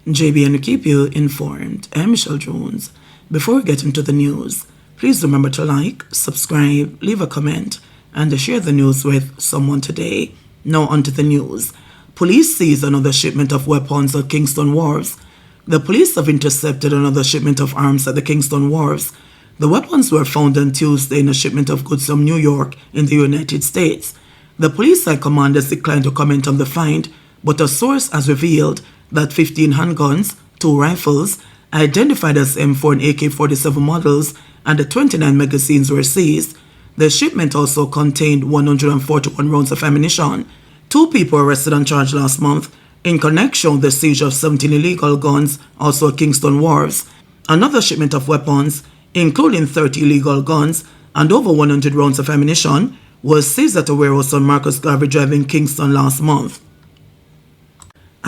JBNN keep you informed. I'm Michelle Jones. Before we get into the news, please remember to like, subscribe, leave a comment, and share the news with someone today. Now onto the news. Police seized another shipment of weapons at Kingston Wharves. The police have intercepted another shipment of arms at the Kingston Wharves. The weapons were found on Tuesday in a shipment of goods from New York in the United States. The police high command has declined to comment on the find, but a source has revealed that 15 handguns, 2 rifles, identified as M4 and AK-47 models, and the 29 magazines were seized. The shipment also contained 141 rounds of ammunition. 2 people were arrested and charged last month in connection with the seizure of 17 illegal guns, also at Kingston Wharves. Another shipment of weapons, including 30 illegal guns and over 100 rounds of ammunition, was seized at a warehouse on Marcus Garvey Drive in Kingston last month.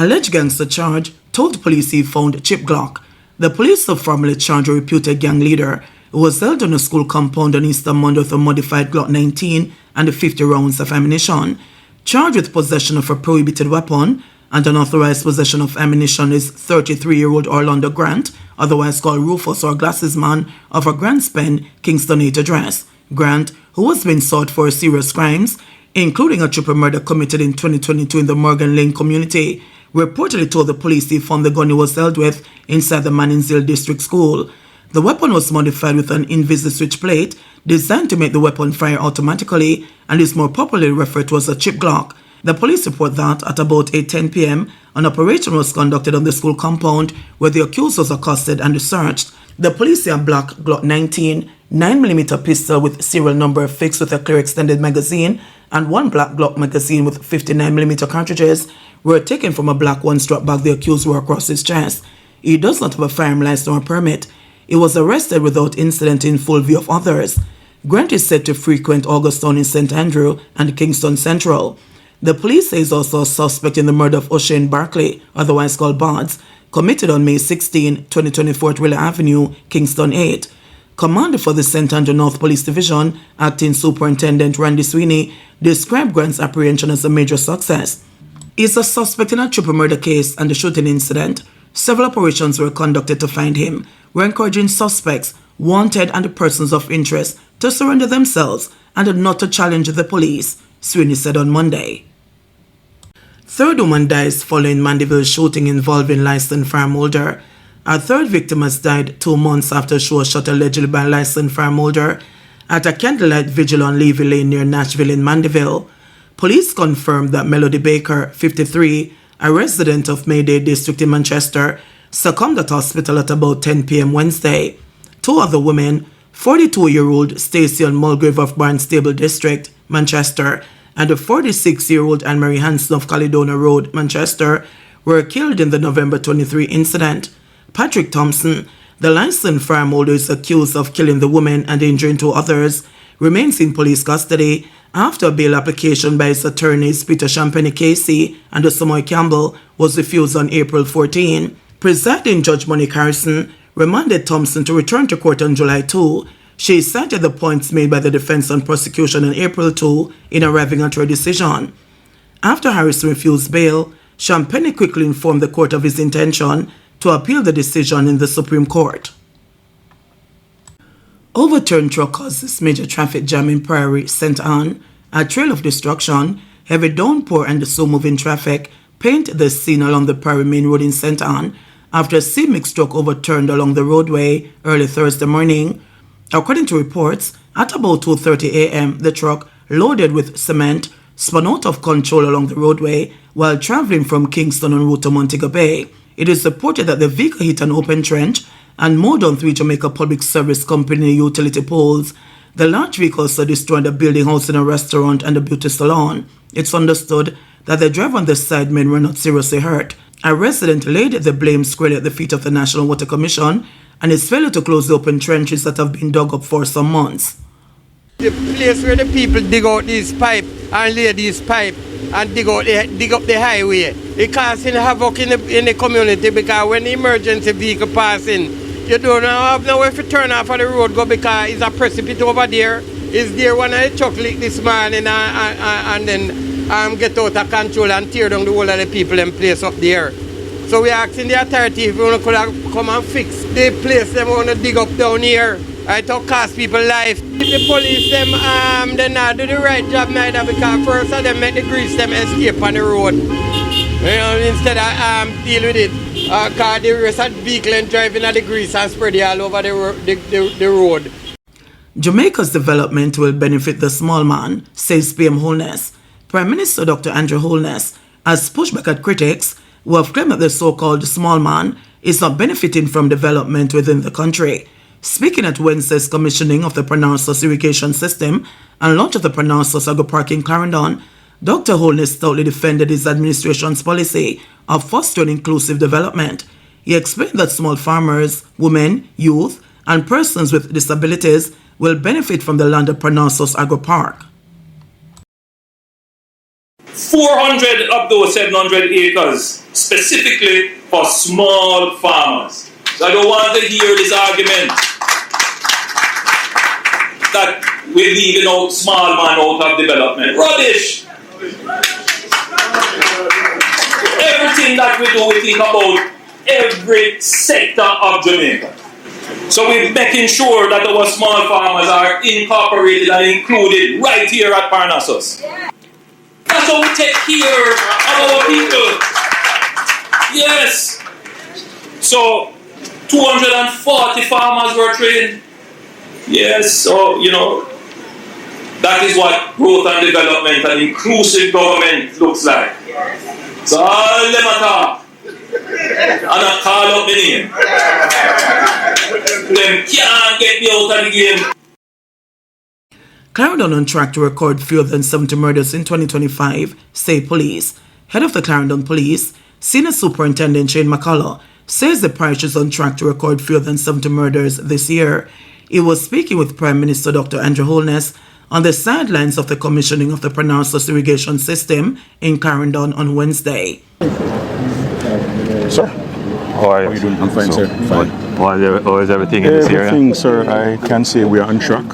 Alleged gangster charge told police he found chip Glock. The police have formally charged a reputed gang leader who was held on a school compound on Easter Monday with a modified Glock 19 and 50 rounds of ammunition. Charged with possession of a prohibited weapon and unauthorized possession of ammunition is 33-year-old Orlando Grant, otherwise called Rufus or Glasses Man, of a Grants Pen, Kingston 8 address. Grant, who has been sought for serious crimes, including a triple murder committed in 2022 in the Morgan Lane community, reportedly told the police he found the gun he was held with inside the Manningsville District School. The weapon was modified with an Invisi switch plate designed to make the weapon fire automatically and is more popularly referred to as a chip Glock. The police report that at about 8:10 p.m., an operation was conducted on the school compound where the accused was accosted and searched. The police say a black Glock 19 9mm pistol with serial number fixed with a clear extended magazine and 1 black Glock magazine with 59mm cartridges were taken from a black one-strap bag the accused wore across his chest. He does not have a firearm license or permit. He was arrested without incident in full view of others. Grant is said to frequent Augustown in St. Andrew and Kingston Central. The police say he's also a suspect in the murder of O'Shane Barkley, otherwise called Bards, committed on May 16, 2024 at Wheeler Avenue, Kingston 8. Commander for the St. Andrew North Police Division, Acting Superintendent Randy Sweeney, described Grant's apprehension as a major success. He is a suspect in a triple murder case and the shooting incident. Several operations were conducted to find him. We're encouraging suspects, wanted and persons of interest to surrender themselves and not to challenge the police, Sweeney said on Monday. 3rd woman dies following Mandeville shooting involving licensed farm holder. A 3rd victim has died 2 months after she was shot allegedly by a licensed farm holder at a candlelight vigil on Levy Lane near Nashville in Mandeville. Police confirmed that Melody Baker, 53, a resident of Mayday District in Manchester, succumbed at hospital at about 10 p.m. Wednesday. 2 other women, 42-year-old Stacey Ann Mulgrave of Barnstable District, Manchester, and a 46-year-old Anne-Marie Hanson of Caledonia Road, Manchester, were killed in the November 23 incident. Patrick Thompson, the licensed farm holder is accused of killing the woman and injuring 2 others, remains in police custody after a bail application by his attorneys Peter Champagne Casey and Samoy Campbell was refused on April 14. Presiding Judge Monique Harrison remanded Thompson to return to court on July 2. She cited the points made by the defense and prosecution on April 2 in arriving at her decision. After Harrison refused bail, Champagne quickly informed the court of his intention to appeal the decision in the Supreme Court. Overturned truck causes major traffic jam in Prairie, St. Anne. A trail of destruction, heavy downpour and slow-moving traffic paint the scene along the Prairie Main Road in St. Anne after a semi-mixed truck overturned along the roadway early Thursday morning. According to reports, at about 2:30 a.m., the truck, loaded with cement, spun out of control along the roadway while traveling from Kingston en route to Montego Bay. It is reported that the vehicle hit an open trench and mowed on 3 Jamaica Public Service Company utility poles. The large vehicle also destroyed a building housing a restaurant and a beauty salon. It's understood that the driver and the sidemen were not seriously hurt. A resident laid the blame squarely at the feet of the National Water Commission and its failure to close the open trenches that have been dug up for some months. The place where the people dig out these pipes and lay these pipes and dig up the highway, it causing havoc in the community because when the emergency vehicle passing, you don't have nowhere to turn off on the road go because it's a precipice over there. It's there one of the truck leak this morning and then get out of control and tear down the whole of the people in place up there. So we asking the authority if we want to come and fix the place them want to dig up down here. Right, to cost people life. The police them they not do the right job neither, because first of them make the grease them escape on the road. Instead of deal with it. Because the rest of the vehicle and driving at the grease and spread it all over the road. Jamaica's development will benefit the small man, says PM Holness. Prime Minister Dr. Andrew Holness has pushed back at critics who have claimed that the so-called small man is not benefiting from development within the country. Speaking at Wednesday's commissioning of the Parnassus irrigation system and launch of the Parnassus Agro Park in Clarendon, Dr. Holness stoutly defended his administration's policy of fostering inclusive development. He explained that small farmers, women, youth, and persons with disabilities will benefit from the land of Parnassus Agro Park. 400 of those 700 acres specifically for small farmers. So I don't want to hear this argument that we're leaving out small man out of development. Rubbish! Everything that we do, we think about every sector of Jamaica. So we're making sure that our small farmers are incorporated and included right here at Parnassus. That's how we take care of our people. Yes. So 240 farmers were trained. Yes, so that is what growth and development and inclusive government looks like. So all them talk and I call up my name. Them can't get me out of the game. Clarendon on track to record fewer than 70 murders in 2025, say police. Head of the Clarendon Police, Senior Superintendent Shane McCullough, says the parish is on track to record fewer than 70 murders this year. He was speaking with Prime Minister Dr. Andrew Holness on the sidelines of the commissioning of the Parnassus irrigation system in Clarendon on Wednesday. Sir, how are you doing? I'm fine, sir. Fine. How is everything in this area? Everything, sir, I can say we are on track.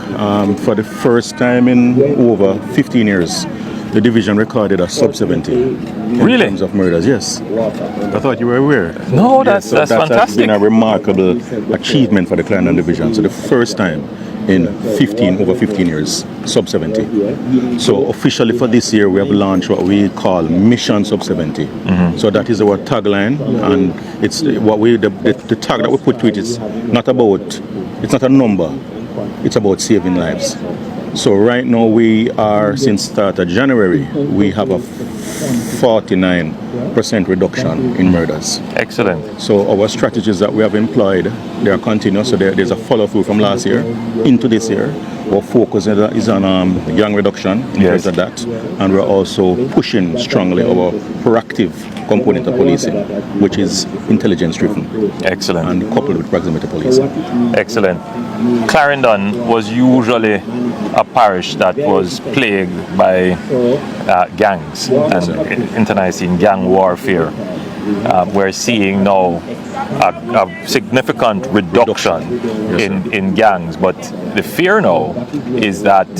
For the first time in over 15 years, the division recorded a sub-70 in terms of murders. Yes. I thought you were aware. No, that's fantastic. That's been a remarkable achievement for the Clarendon division. So the first time in over 15 years, sub-70. So officially for this year, we have launched what we call Mission Sub-70. Mm-hmm. So that is our tagline, and it's what the tag that we put to it is it's not a number, it's about saving lives. So right now we are, since start of January, we have a 49% reduction in murders. Excellent. So our strategies that we have employed, they are continuous. So there's a follow-through from last year into this year. Our focus is on gang reduction because of that. And we're also pushing strongly our proactive component of policing, which is intelligence-driven. Excellent. And coupled with proximity policing. Excellent. Clarendon was usually a parish that was plagued by gangs and internecine gang warfare. We're seeing now a significant reduction in gangs, but the fear now is that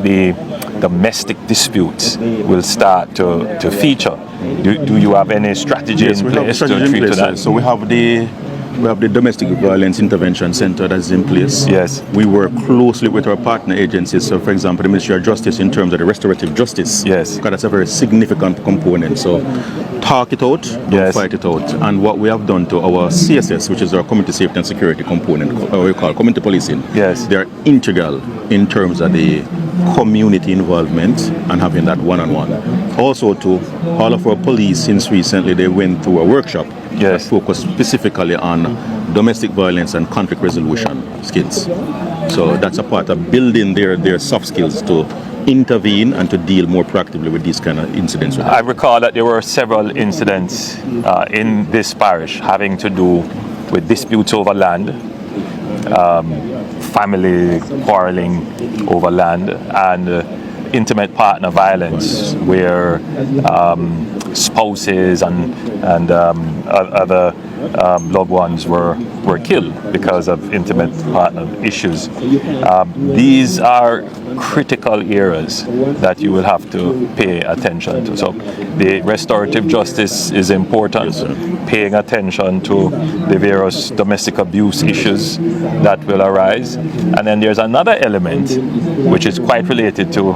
the domestic disputes will start to feature. Do you have any strategy in place to treat that? So we have the Domestic Violence Intervention Center that's in place. Yes. We work closely with our partner agencies. So, for example, the Ministry of Justice in terms of the restorative justice. Yes. Because that's a very significant component. So, talk it out, don't fight it out. And what we have done to our CSS, which is our Community Safety and Security component, what we call community policing. Yes. They're integral in terms of the community involvement and having that one-on-one. Also, to all of our police, since recently they went through a workshop. Yes. Focused specifically on domestic violence and conflict resolution skills. So that's a part of building their soft skills to intervene and to deal more proactively with these kind of incidents. I recall that there were several incidents in this parish having to do with disputes over land, family quarreling over land, and intimate partner violence, where spouses and other loved ones were were killed because of intimate partner issues. These are critical areas that you will have to pay attention to. So the restorative justice is important, paying attention to the various domestic abuse issues that will arise. And then there's another element which is quite related to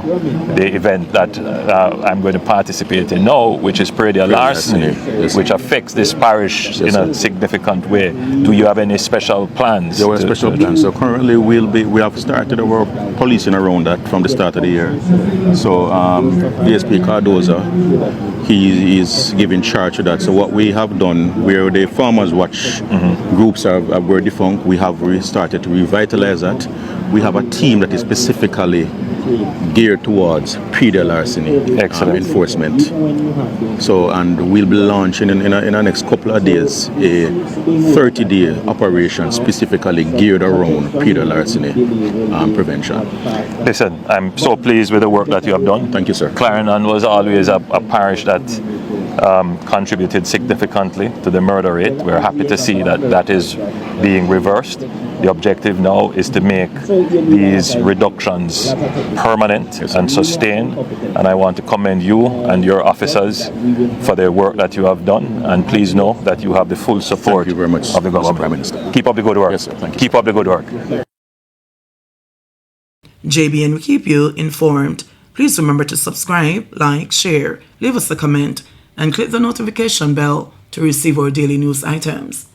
the event that I'm going to participate in now, which is perennial larceny, which affects this parish in a significant way. Do you have any special plans? There were special plans. So currently we have started our policing around that from the start of the year. So DSP Cardoza, he is giving charge to that. So what we have done, where the Farmers Watch groups were defunct, we have restarted to revitalize that. We have a team that is specifically geared towards perennial larceny enforcement. So, and we'll be launching in the next couple of days a 30-day operation specifically geared around perennial larceny prevention. Listen, I'm so pleased with the work that you have done. Thank you, sir. Clarendon was always a parish that contributed significantly to the murder rate. We're happy to see that that is being reversed. The objective now is to make these reductions permanent and sustained. And I want to commend you and your officers for the work that you have done. And please know that you have the full support Thank you very much, of the government. Prime Minister. Keep up the good work. Yes, sir. Thank you. Keep up the good work. JBN will keep you informed. Please remember to subscribe, like, share, leave us a comment, and click the notification bell to receive our daily news items.